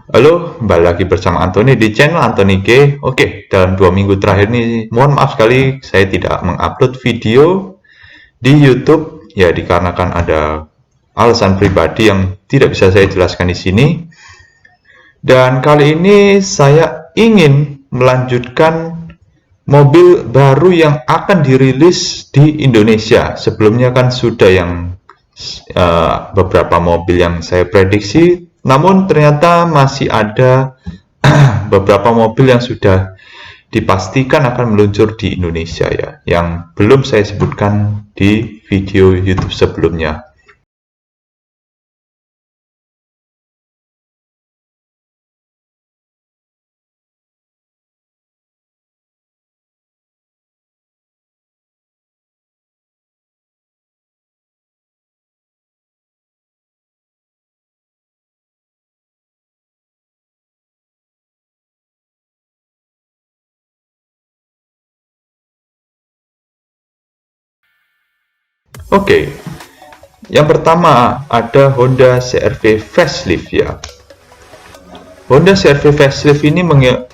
Halo, kembali lagi bersama Anthony di channel Anthony G. Oke, dalam 2 minggu terakhir ini, mohon maaf sekali saya tidak mengupload video di YouTube, ya dikarenakan ada alasan pribadi yang tidak bisa saya jelaskan di sini. Dan kali ini saya ingin melanjutkan mobil baru yang akan dirilis di Indonesia. Sebelumnya kan sudah yang beberapa mobil yang saya prediksi, namun ternyata masih ada beberapa mobil yang sudah dipastikan akan meluncur di Indonesia ya, yang belum saya sebutkan di video YouTube sebelumnya. Oke, yang pertama ada Honda CR-V facelift ya. Honda CR-V facelift ini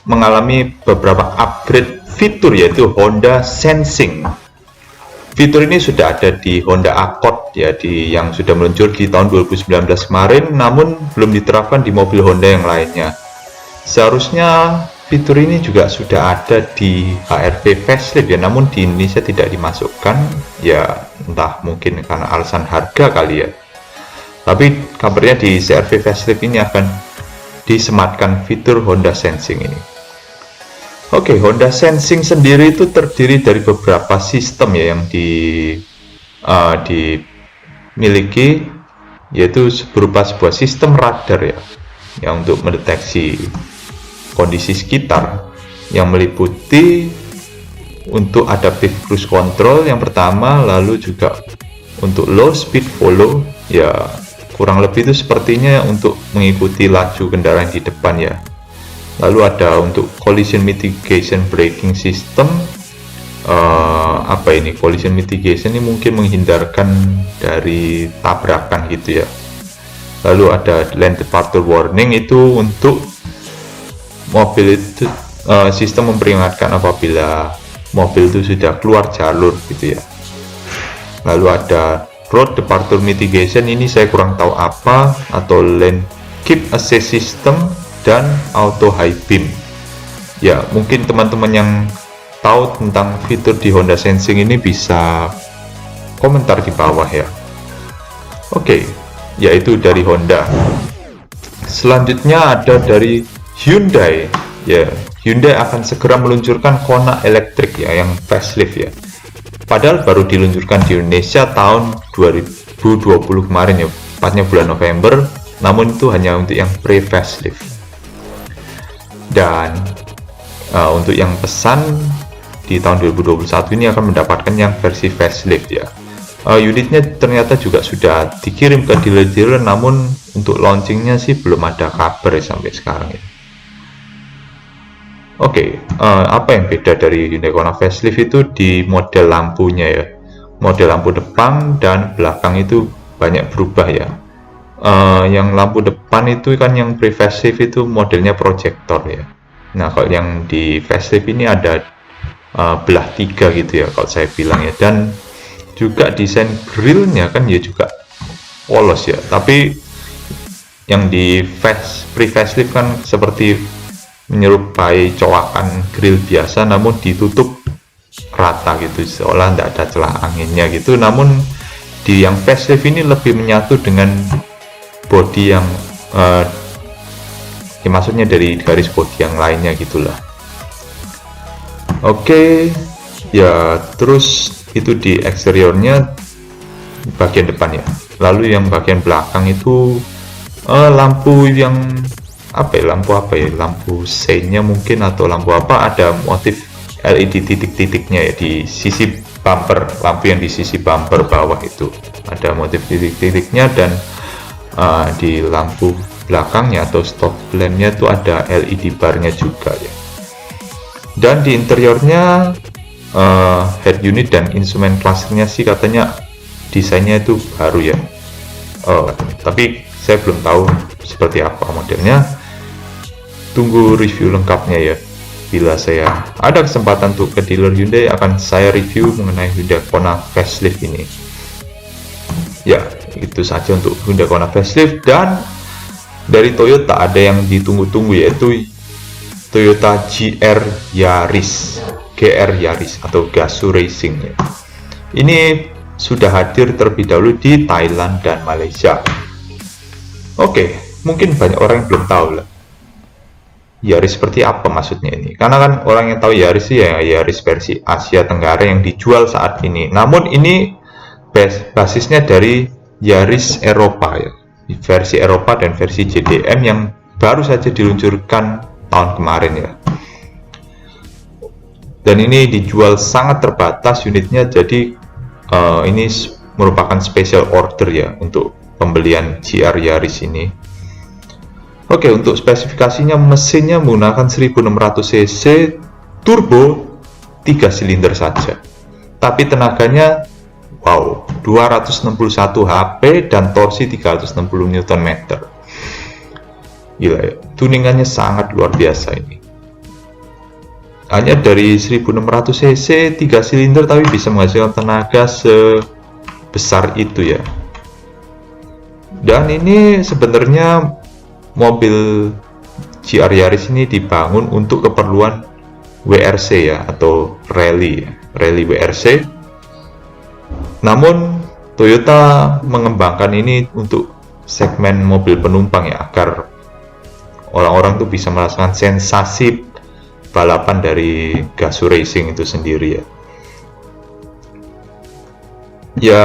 mengalami beberapa upgrade fitur, yaitu Honda Sensing. Fitur ini sudah ada di Honda Accord ya, yang sudah meluncur di tahun 2019 kemarin, namun belum diterapkan di mobil Honda yang lainnya. Seharusnya fitur ini juga sudah ada di HR-V facelift ya, namun di Indonesia tidak dimasukkan ya, entah mungkin karena alasan harga kali ya. Tapi kabarnya di CR-V facelift ini akan disematkan fitur Honda Sensing ini. Oke, Honda Sensing sendiri itu terdiri dari beberapa sistem ya yang dimiliki, yaitu berupa sebuah sistem radar ya, yang untuk mendeteksi kondisi sekitar, yang meliputi untuk adaptive cruise control yang pertama, lalu juga untuk low speed follow ya, kurang lebih itu sepertinya untuk mengikuti laju kendaraan di depan ya. Lalu ada untuk collision mitigation braking system. Apa ini collision mitigation ini? Mungkin menghindarkan dari tabrakan gitu ya. Lalu ada lane departure warning, itu untuk mobil itu sistem memperingatkan apabila mobil itu sudah keluar jalur gitu ya. Lalu ada road departure mitigation, ini saya kurang tahu apa, atau lane keep assist system, dan auto high beam ya. Mungkin teman-teman yang tahu tentang fitur di Honda Sensing ini bisa komentar di bawah ya. Oke, yaitu dari Honda. Selanjutnya ada dari Hyundai ya. Hyundai akan segera meluncurkan Kona elektrik ya, yang facelift ya. Padahal baru diluncurkan di Indonesia tahun 2020 kemarin ya, tepatnya bulan November, namun itu hanya untuk yang pre-facelift. Dan untuk yang pesan di tahun 2021 ini akan mendapatkan yang versi facelift ya. Unitnya ternyata juga sudah dikirim ke dealer-dealer, namun untuk launchingnya sih belum ada kabar ya sampai sekarang ya. Oke, apa yang beda dari Hyundai Kona facelift itu di model lampunya ya. Model lampu depan dan belakang itu banyak berubah ya. Yang lampu depan itu kan yang pre-facelift itu modelnya proyektor ya. Nah, kalau yang di facelift ini ada belah tiga gitu ya kalau saya bilang ya. Dan juga desain grillnya kan ya juga polos ya. Tapi yang di pre-facelift kan seperti menyerupai coakan grill biasa, namun ditutup rata gitu, seolah tidak ada celah anginnya gitu. Namun di yang facelift ini lebih menyatu dengan body yang ya maksudnya dari garis body yang lainnya gitulah. Oke ya, terus itu di eksteriornya bagian depan ya. Lalu yang bagian belakang itu lampu yang lampu seinnya mungkin, atau lampu apa, ada motif LED titik-titiknya ya di sisi bumper. Lampu yang di sisi bumper bawah itu ada motif titik-titiknya, dan di lampu belakangnya atau stop lampnya itu ada LED barnya juga ya. Dan di interiornya head unit dan instrumen clusternya sih katanya desainnya itu baru ya. Tapi saya belum tahu seperti apa modelnya. tunggu review lengkapnya ya. Bila saya ada kesempatan untuk ke dealer Hyundai, akan saya review mengenai Hyundai Kona facelift ini. Ya, itu saja untuk Hyundai Kona facelift. Dan dari Toyota ada yang ditunggu-tunggu, yaitu Toyota GR Yaris atau Gazoo Racing ya. Ini sudah hadir terlebih dahulu di Thailand dan Malaysia. Oke, mungkin banyak orang yang belum tahu lah Yaris seperti apa maksudnya ini, karena kan orang yang tahu Yaris ya Yaris versi Asia Tenggara yang dijual saat ini. Namun ini basisnya dari Yaris Eropa ya, versi Eropa dan versi JDM yang baru saja diluncurkan tahun kemarin ya. Dan ini dijual sangat terbatas unitnya, jadi ini merupakan special order ya untuk pembelian GR Yaris ini. Oke, untuk spesifikasinya, mesinnya menggunakan 1600 cc turbo 3 silinder saja. Tapi tenaganya wow, 261 HP dan torsi 360 Nm. Gila ya, tuningannya sangat luar biasa ini. Hanya dari 1600 cc 3 silinder tapi bisa menghasilkan tenaga sebesar itu ya. Dan ini sebenarnya mobil GR Yaris ini dibangun untuk keperluan WRC ya, atau rally WRC. Namun Toyota mengembangkan ini untuk segmen mobil penumpang ya, agar orang-orang tuh bisa merasakan sensasi balapan dari Gazoo Racing itu sendiri ya. Ya,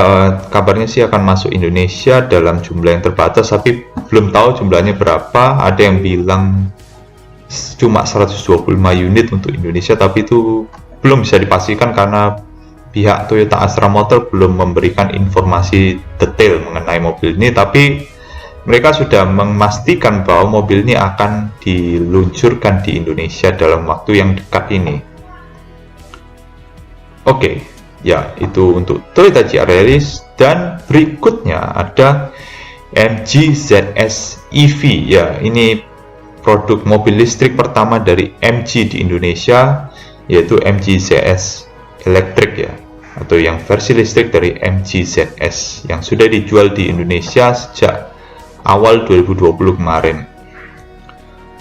kabarnya sih akan masuk Indonesia dalam jumlah yang terbatas, tapi belum tahu jumlahnya berapa. Ada yang bilang cuma 125 unit untuk Indonesia, tapi itu belum bisa dipastikan karena pihak Toyota Astra Motor belum memberikan informasi detail mengenai mobil ini. Tapi mereka sudah memastikan bahwa mobil ini akan diluncurkan di Indonesia dalam waktu yang dekat ini. Oke. Ya, itu untuk Toyota GR Yaris. Dan berikutnya ada MG ZS EV ya. Ini produk mobil listrik pertama dari MG di Indonesia, yaitu MG ZS Electric ya, atau yang versi listrik dari MG ZS yang sudah dijual di Indonesia sejak awal 2020 kemarin.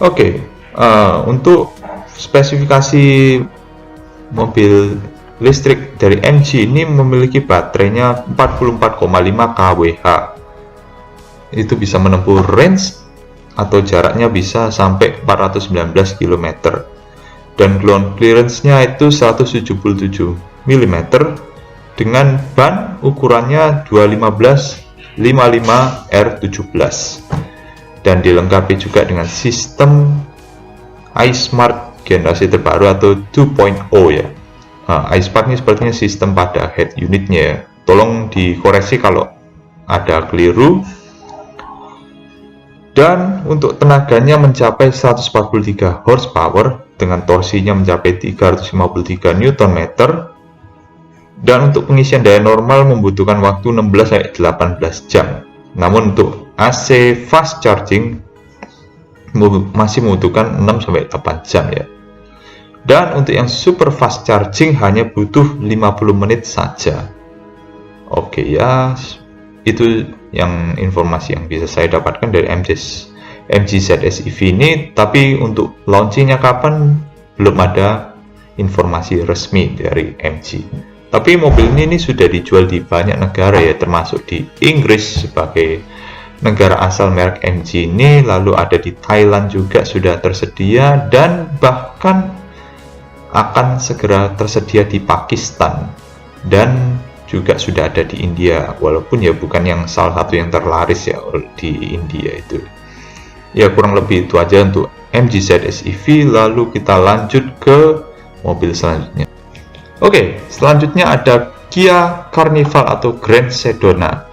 Oke, untuk spesifikasi mobil listrik dari MG ini memiliki baterainya 44,5 kWh. Itu bisa menempuh range atau jaraknya bisa sampai 419 km. Dan ground clearance-nya itu 177 mm dengan ban ukurannya 215 55 R17. Dan dilengkapi juga dengan sistem iSmart generasi terbaru atau 2.0 ya. iSmart ini sepertinya sistem pada head unitnya ya. Tolong dikoreksi kalau ada keliru. Dan untuk tenaganya mencapai 143 horsepower dengan torsinya mencapai 353 Nm. Dan untuk pengisian daya normal membutuhkan waktu 16-18 jam. Namun untuk AC fast charging masih membutuhkan 6-8 jam ya. Dan untuk yang super fast charging hanya butuh 50 menit saja. Oke ya, itu yang informasi yang bisa saya dapatkan dari MG ZS EV ini. Tapi untuk launchingnya kapan belum ada informasi resmi dari MG. Tapi mobil ini sudah dijual di banyak negara ya, termasuk di Inggris sebagai negara asal merek MG ini. Lalu ada di Thailand juga sudah tersedia, dan bahkan akan segera tersedia di Pakistan, dan juga sudah ada di India, walaupun ya bukan yang salah satu yang terlaris ya di India itu. Ya kurang lebih itu aja untuk MG ZS EV. Lalu kita lanjut ke mobil selanjutnya. Oke, selanjutnya ada Kia Carnival atau Grand Sedona.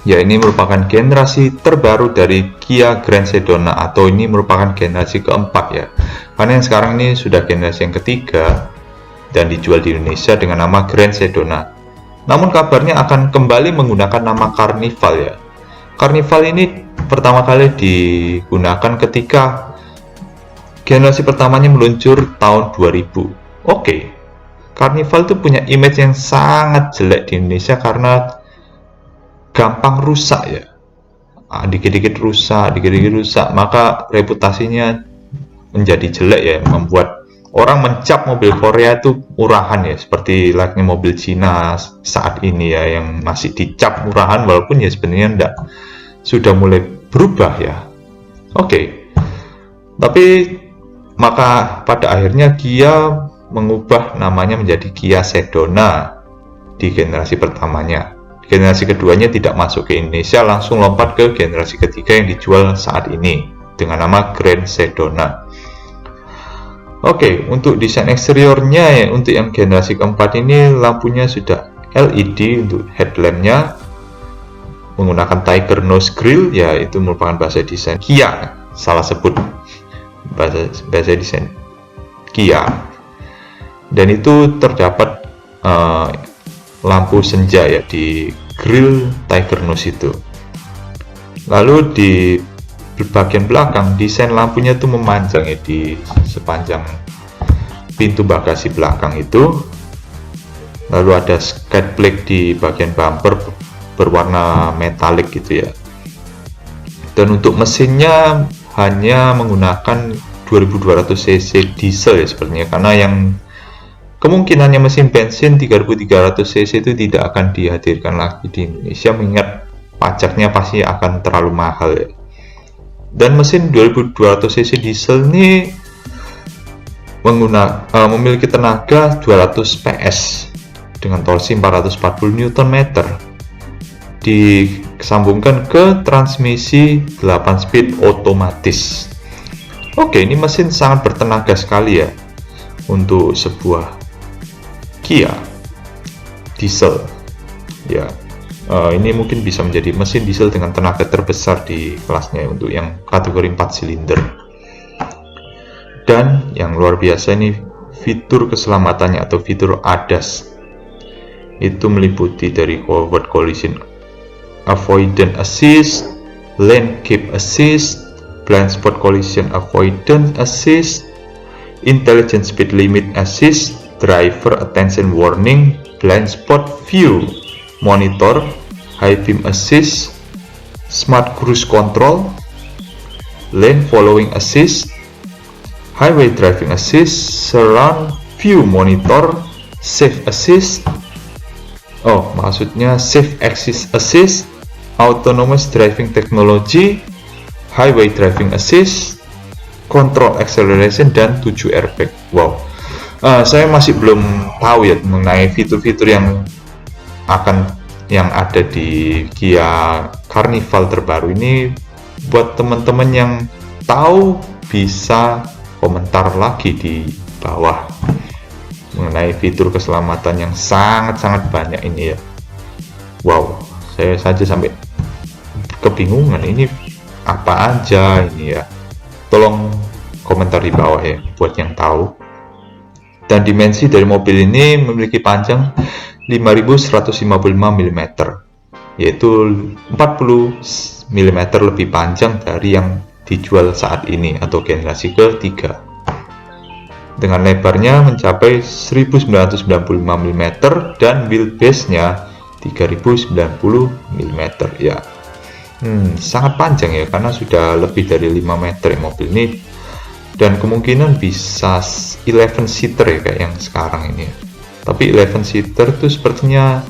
Ya, ini merupakan generasi terbaru dari Kia Grand Sedona, atau ini merupakan generasi keempat ya. Karena yang sekarang ini sudah generasi yang ketiga dan dijual di Indonesia dengan nama Grand Sedona. Namun kabarnya akan kembali menggunakan nama Carnival ya. Carnival ini pertama kali digunakan ketika generasi pertamanya meluncur tahun 2000. Oke, Carnival itu punya image yang sangat jelek di Indonesia karena gampang rusak ya. Dikit-dikit rusak, maka reputasinya menjadi jelek ya, membuat orang mencap mobil Korea itu murahan ya, seperti layaknya mobil Cina saat ini ya, yang masih dicap murahan walaupun ya sebenarnya enggak, sudah mulai berubah ya. Oke. Tapi maka pada akhirnya Kia mengubah namanya menjadi Kia Sedona di generasi pertamanya. Generasi keduanya tidak masuk ke Indonesia, langsung lompat ke generasi ketiga yang dijual saat ini dengan nama Grand Sedona. Oke, untuk desain eksteriornya ya, untuk yang generasi keempat ini lampunya sudah LED untuk headlampnya, menggunakan Tiger Nose Grille, ya itu merupakan bahasa desain Kia, salah sebut bahasa desain Kia. Dan itu terdapat lampu senja ya di grill Tiger Nose itu. Lalu di bagian belakang desain lampunya itu memanjang ya di sepanjang pintu bagasi belakang itu. Lalu ada skate plate di bagian bumper berwarna metalik gitu ya. Dan untuk mesinnya hanya menggunakan 2200 cc diesel ya sepertinya, karena yang kemungkinannya mesin bensin 3300 cc itu tidak akan dihadirkan lagi di Indonesia, mengingat pajaknya pasti akan terlalu mahal ya. Dan mesin 2200 cc diesel ini memiliki tenaga 200 PS dengan torsi 440 Nm, disambungkan ke transmisi 8 speed otomatis. Oke, ini mesin sangat bertenaga sekali ya untuk sebuah Kia diesel ya. Ini mungkin bisa menjadi mesin diesel dengan tenaga terbesar di kelasnya untuk yang kategori 4 silinder. Dan yang luar biasa ini fitur keselamatannya atau fitur ADAS, itu meliputi dari forward collision avoidance assist, lane keep assist, blind spot collision avoidance assist, intelligent speed limit assist, driver attention warning, blind spot view monitor, high beam assist, smart cruise control, lane following assist, highway driving assist, surround view monitor, safe assist, maksudnya safe exit assist, autonomous driving technology, highway driving assist, control acceleration, dan 7 airbag. Wow, saya masih belum tahu ya mengenai fitur-fitur yang ada di Kia Carnival terbaru ini. Buat teman-teman yang tahu bisa komentar lagi di bawah mengenai fitur keselamatan yang sangat-sangat banyak ini ya. Wow, saya saja sampai kebingungan ini apa aja ini ya. Tolong komentar di bawah ya buat yang tahu. Dan dimensi dari mobil ini memiliki panjang 5155 mm, yaitu 40 mm lebih panjang dari yang dijual saat ini atau generasi ketiga. Dengan lebarnya mencapai 1995 mm dan wheelbase-nya 3090 mm ya. Sangat panjang ya, karena sudah lebih dari 5 meter ya mobil ini. Dan kemungkinan bisa 11 seater ya kayak yang sekarang ini ya. Tapi 11 seater itu sepertinya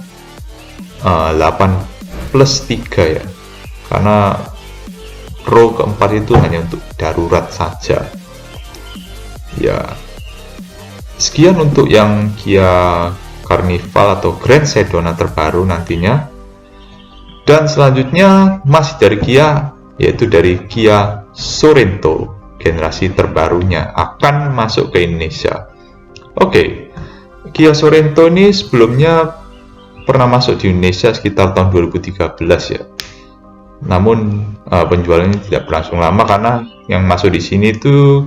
8+3 ya, karena row keempat itu hanya untuk darurat saja ya. Sekian untuk yang Kia Carnival atau Grand Sedona terbaru nantinya. Dan selanjutnya masih dari Kia, yaitu dari Kia Sorento generasi terbarunya akan masuk ke Indonesia. Oke, Kia Sorento ini sebelumnya pernah masuk di Indonesia sekitar tahun 2013 ya. Namun penjualannya tidak berlangsung lama karena yang masuk di sini itu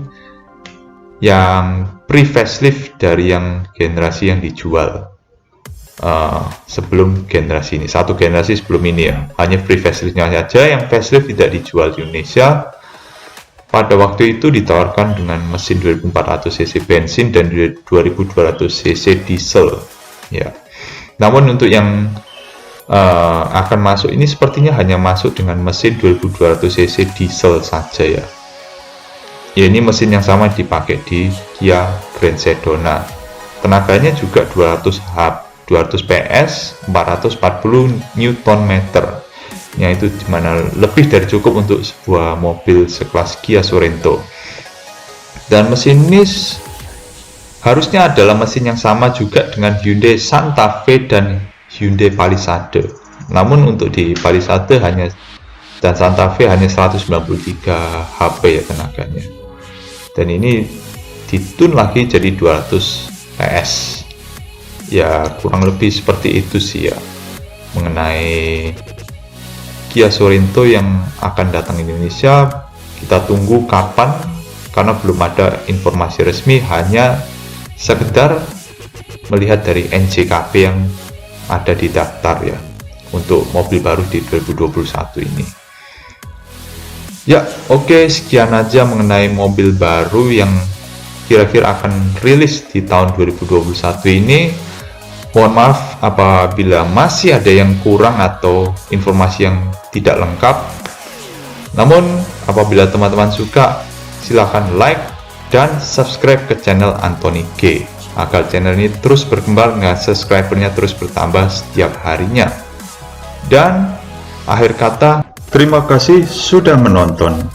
yang pre-facelift dari yang generasi yang dijual sebelum generasi ini, satu generasi sebelum ini ya. Hanya pre-faceliftnya saja, yang facelift tidak dijual di Indonesia. pada waktu itu ditawarkan dengan mesin 2400 cc bensin dan 2200 cc diesel ya. Namun untuk yang akan masuk ini sepertinya hanya masuk dengan mesin 2200 cc diesel saja ya. Ini mesin yang sama dipakai di Kia Grand Sedona. Tenaganya juga 200 PS, 440 Nm. Yaitu dimana lebih dari cukup untuk sebuah mobil sekelas Kia Sorento. Dan mesin ini harusnya adalah mesin yang sama juga dengan Hyundai Santa Fe dan Hyundai Palisade. Namun untuk di Palisade dan Santa Fe hanya 193 HP ya tenaganya. Dan ini ditun lagi jadi 200 PS. Ya kurang lebih seperti itu sih ya mengenai Kia Sorento yang akan datang Indonesia. Kita tunggu kapan, karena belum ada informasi resmi, hanya sekedar melihat dari NJKP yang ada di daftar ya untuk mobil baru di 2021 ini. Ya, oke, sekian aja mengenai mobil baru yang kira-kira akan rilis di tahun 2021 ini. Mohon maaf apabila masih ada yang kurang atau informasi yang tidak lengkap. Namun, apabila teman-teman suka, silahkan like dan subscribe ke channel Anthony G agar channel ini terus berkembang dengan subscribernya terus bertambah setiap harinya. Dan akhir kata, terima kasih sudah menonton.